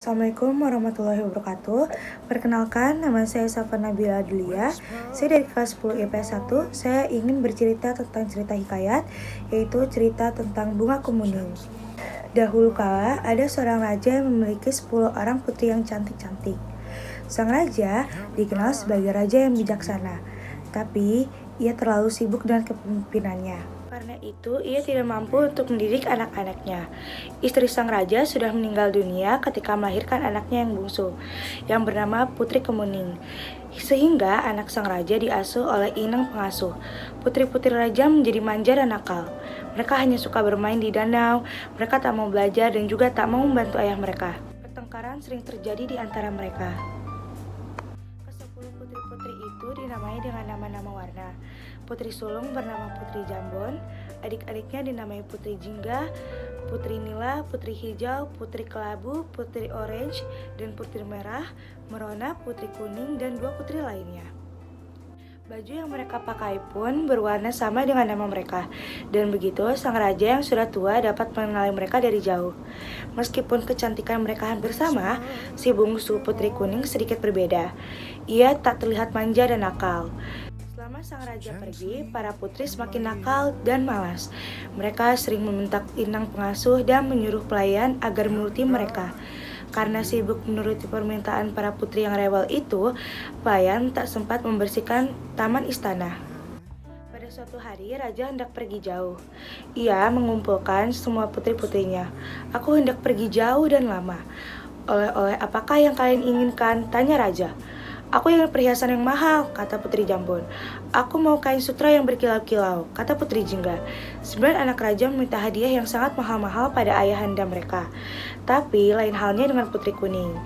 Assalamualaikum warahmatullahi wabarakatuh. Perkenalkan, nama saya Safa Nabila Adelia. Saya dari kelas 10 IPS 1. Saya ingin bercerita tentang cerita hikayat, yaitu cerita tentang bunga kemuning. Dahulu kala, ada seorang raja yang memiliki 10 orang putri yang cantik-cantik. Sang raja dikenal sebagai raja yang bijaksana, tapi ia terlalu sibuk dengan kepemimpinannya. Karena itu, ia tidak mampu untuk mendidik anak-anaknya. Istri sang raja sudah meninggal dunia ketika melahirkan anaknya yang bungsu, yang bernama Putri Kemuning. Sehingga anak sang raja diasuh oleh inang pengasuh. Putri-putri raja menjadi manja dan nakal. Mereka hanya suka bermain di danau, mereka tak mau belajar dan juga tak mau membantu ayah mereka. Pertengkaran sering terjadi di antara mereka. Kesepuluh putri-putri itu dinamai dengan nama-nama warna. Putri sulung bernama Putri Jambon, adik-adiknya dinamai Putri Jingga, Putri Nila, Putri Hijau, Putri Kelabu, Putri Orange, dan Putri Merah, Merona, Putri Kuning, dan 2 putri lainnya. Baju yang mereka pakai pun berwarna sama dengan nama mereka, dan begitu sang raja yang sudah tua dapat mengenali mereka dari jauh. Meskipun kecantikan mereka hampir sama, si bungsu Putri Kuning sedikit berbeda. Ia tak terlihat manja dan nakal. Selama sang raja pergi, para putri semakin nakal dan malas. Mereka sering membentak inang pengasuh dan menyuruh pelayan agar menuruti mereka. Karena sibuk menuruti permintaan para putri yang rewel itu, pelayan tak sempat membersihkan taman istana. Pada suatu hari, raja hendak pergi jauh. Ia mengumpulkan semua putri-putrinya. "Aku hendak pergi jauh dan lama. Oleh-oleh apakah yang kalian inginkan?" tanya raja. "Aku ingin perhiasan yang mahal," kata Putri Jambon. "Aku mau kain sutra yang berkilau-kilau," kata Putri Jingga. 9 anak raja meminta hadiah yang sangat mahal-mahal pada ayahanda mereka. Tapi lain halnya dengan Putri Kuning.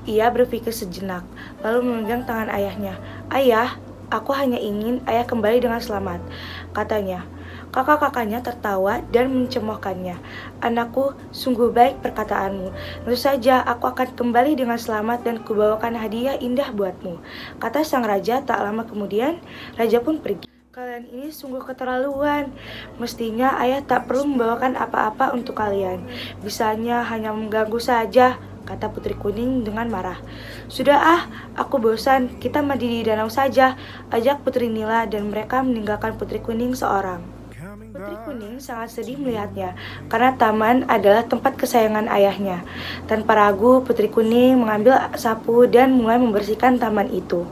Ia berpikir sejenak, lalu memegang tangan ayahnya. "Ayah, aku hanya ingin ayah kembali dengan selamat," katanya. Kakak-kakaknya tertawa dan mencemoohkannya. "Anakku, sungguh baik perkataanmu. Tentu saja aku akan kembali dengan selamat dan kubawakan hadiah indah buatmu," kata sang raja. Tak lama kemudian, raja pun pergi. "Kalian ini sungguh keterlaluan. Mestinya ayah tak perlu membawakan apa-apa untuk kalian. Bisanya hanya mengganggu saja," kata Putri Kuning dengan marah. "Sudah aku bosan. Kita mandi di danau saja," ajak Putri Nila, dan mereka meninggalkan Putri Kuning seorang. Putri Kuning sangat sedih melihatnya, karena taman adalah tempat kesayangan ayahnya. Tanpa ragu, Putri Kuning mengambil sapu dan mulai membersihkan taman itu.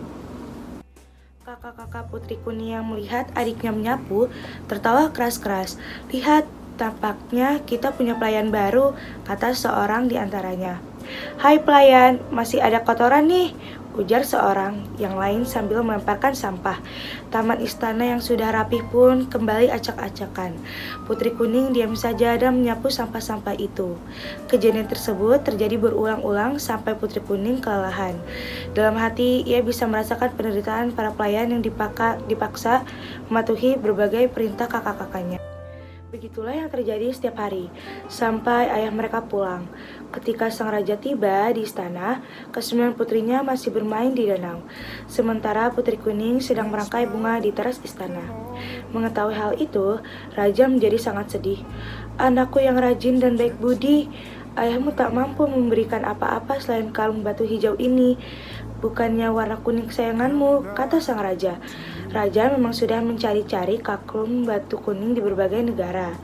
Kakak-kakak Putri Kuning yang melihat adiknya menyapu, tertawa keras-keras. "Lihat, tampaknya kita punya pelayan baru," kata seorang di antaranya. "Hai pelayan, masih ada kotoran nih," ujar seorang yang lain sambil melemparkan sampah. Taman istana yang sudah rapih pun kembali acak-acakan. Putri Kuning diam saja dan menyapu sampah-sampah itu. Kejadian tersebut terjadi berulang-ulang sampai Putri Kuning kelelahan. Dalam hati, ia bisa merasakan penderitaan para pelayan yang dipaksa mematuhi berbagai perintah kakak-kakaknya. Begitulah yang terjadi setiap hari, sampai ayah mereka pulang. Ketika sang raja tiba di istana, ke-9 putrinya masih bermain di danau. Sementara Putri Kuning sedang merangkai bunga di teras istana. Mengetahui hal itu, raja menjadi sangat sedih. "Anakku yang rajin dan baik budi, ayahmu tak mampu memberikan apa-apa selain kalung batu hijau ini. Bukannya warna kuning kesayanganmu," kata sang raja. Raja memang sudah mencari-cari kalung batu kuning di berbagai negara.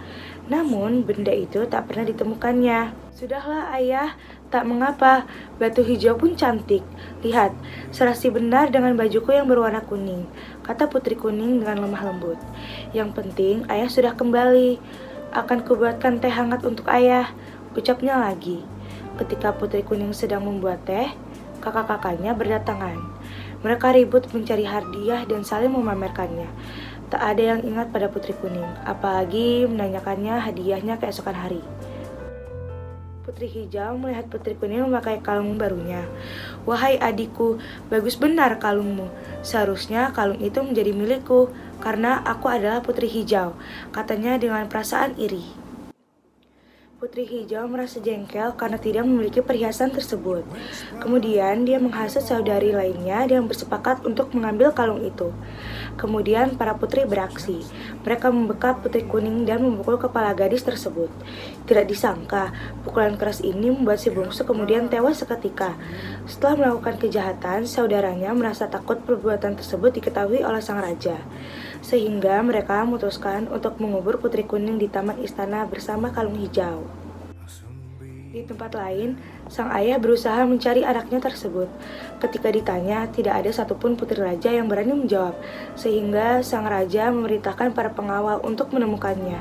Namun, benda itu tak pernah ditemukannya. "Sudahlah ayah, tak mengapa. Batu hijau pun cantik. Lihat, serasi benar dengan bajuku yang berwarna kuning," kata Putri Kuning dengan lemah lembut. "Yang penting, ayah sudah kembali. Akan kubuatkan teh hangat untuk ayah," ucapnya lagi. Ketika Putri Kuning sedang membuat teh, kakak-kakaknya berdatangan. Mereka ribut mencari hadiah dan saling memamerkannya. Tak ada yang ingat pada Putri Kuning, apalagi menanyakannya hadiahnya keesokan hari. Putri Hijau melihat Putri Kuning memakai kalung barunya. "Wahai adikku, bagus benar kalungmu. Seharusnya kalung itu menjadi milikku, karena aku adalah Putri Hijau," katanya dengan perasaan iri. Putri Hijau merasa jengkel karena tidak memiliki perhiasan tersebut. Kemudian dia menghasut saudari lainnya yang bersepakat untuk mengambil kalung itu. Kemudian para putri beraksi. Mereka membekap Putri Kuning dan memukul kepala gadis tersebut. Tidak disangka, pukulan keras ini membuat si bungsu kemudian tewas seketika. Setelah melakukan kejahatan, saudaranya merasa takut perbuatan tersebut diketahui oleh sang raja. Sehingga mereka memutuskan untuk mengubur Putri Kuning di taman istana bersama kalung hijau. Di tempat lain, sang ayah berusaha mencari anaknya tersebut. Ketika ditanya, tidak ada satupun putri raja yang berani menjawab, sehingga sang raja memerintahkan para pengawal untuk menemukannya.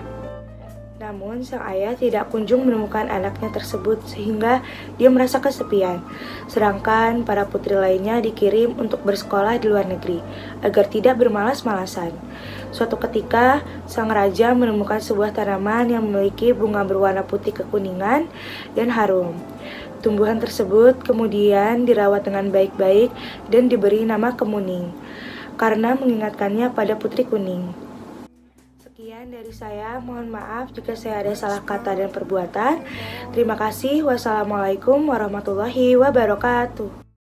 Namun, sang ayah tidak kunjung menemukan anaknya tersebut sehingga dia merasa kesepian. Sedangkan para putri lainnya dikirim untuk bersekolah di luar negeri agar tidak bermalas-malasan. Suatu ketika, sang raja menemukan sebuah tanaman yang memiliki bunga berwarna putih kekuningan dan harum. Tumbuhan tersebut kemudian dirawat dengan baik-baik dan diberi nama Kemuning karena mengingatkannya pada Putri Kuning. Sekian dari saya, mohon maaf jika saya ada salah kata dan perbuatan. Terima kasih. Wassalamualaikum warahmatullahi wabarakatuh.